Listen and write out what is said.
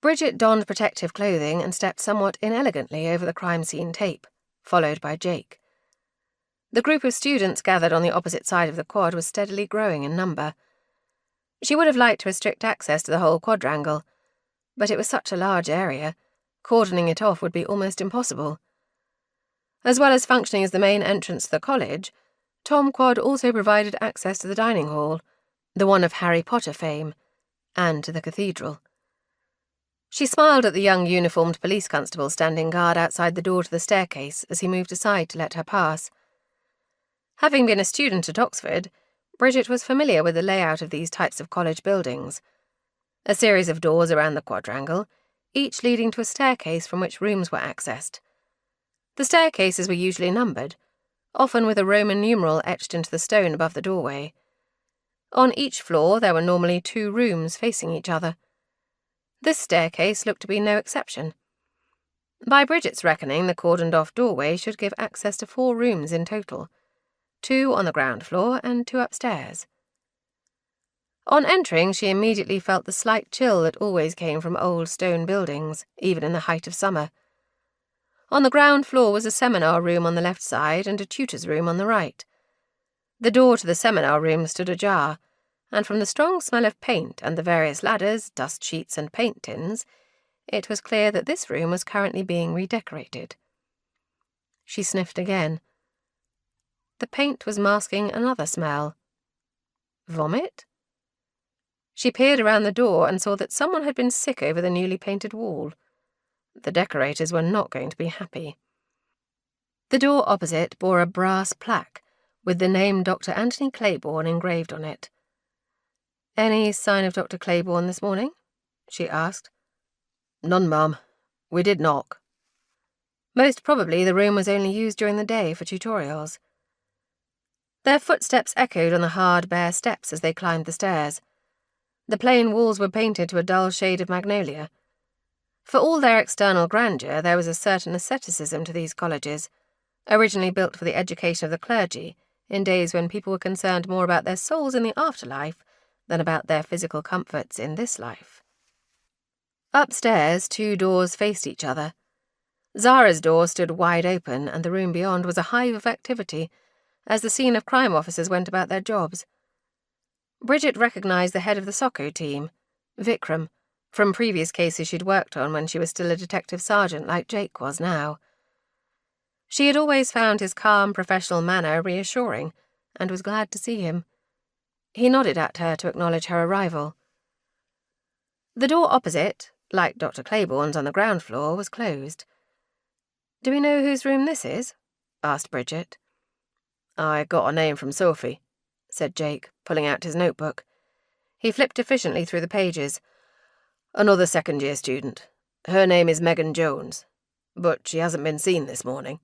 Bridget donned protective clothing and stepped somewhat inelegantly over the crime scene tape, followed by Jake. The group of students gathered on the opposite side of the quad was steadily growing in number. She would have liked to restrict access to the whole quadrangle, but it was such a large area, cordoning it off would be almost impossible. As well as functioning as the main entrance to the college, Tom Quad also provided access to the dining hall, the one of Harry Potter fame, and to the cathedral. She smiled at the young uniformed police constable standing guard outside the door to the staircase as he moved aside to let her pass. Having been a student at Oxford, Bridget was familiar with the layout of these types of college buildings. A series of doors around the quadrangle, each leading to a staircase from which rooms were accessed. The staircases were usually numbered, often with a Roman numeral etched into the stone above the doorway. On each floor there were normally 2 rooms facing each other. This staircase looked to be no exception. By Bridget's reckoning, the cordoned-off doorway should give access to 4 rooms in total, 2 on the ground floor and 2 upstairs. On entering, she immediately felt the slight chill that always came from old stone buildings, even in the height of summer. On the ground floor was a seminar room on the left side and a tutor's room on the right. The door to the seminar room stood ajar, and from the strong smell of paint and the various ladders, dust sheets and paint tins, it was clear that this room was currently being redecorated. She sniffed again. The paint was masking another smell. Vomit? She peered around the door and saw that someone had been sick over the newly painted wall. The decorators were not going to be happy. The door opposite bore a brass plaque with the name Dr. Anthony Claiborne engraved on it. "Any sign of Dr. Claiborne this morning?" she asked. "None, ma'am. We did knock." Most probably the room was only used during the day for tutorials. Their footsteps echoed on the hard, bare steps as they climbed the stairs. The plain walls were painted to a dull shade of magnolia. For all their external grandeur, there was a certain asceticism to these colleges, originally built for the education of the clergy, in days when people were concerned more about their souls in the afterlife than about their physical comforts in this life. Upstairs, 2 doors faced each other. Zara's door stood wide open, and the room beyond was a hive of activity, as the scene of crime officers went about their jobs. Bridget recognized the head of the soccer team, Vikram, from previous cases she'd worked on when she was still a detective sergeant like Jake was now. She had always found his calm, professional manner reassuring, and was glad to see him. He nodded at her to acknowledge her arrival. The door opposite, like Dr. Claiborne's on the ground floor, was closed. "Do we know whose room this is?" asked Bridget. "I got a name from Sophie," said Jake, pulling out his notebook. He flipped efficiently through the pages. "Another second-year student. Her name is Megan Jones, but she hasn't been seen this morning."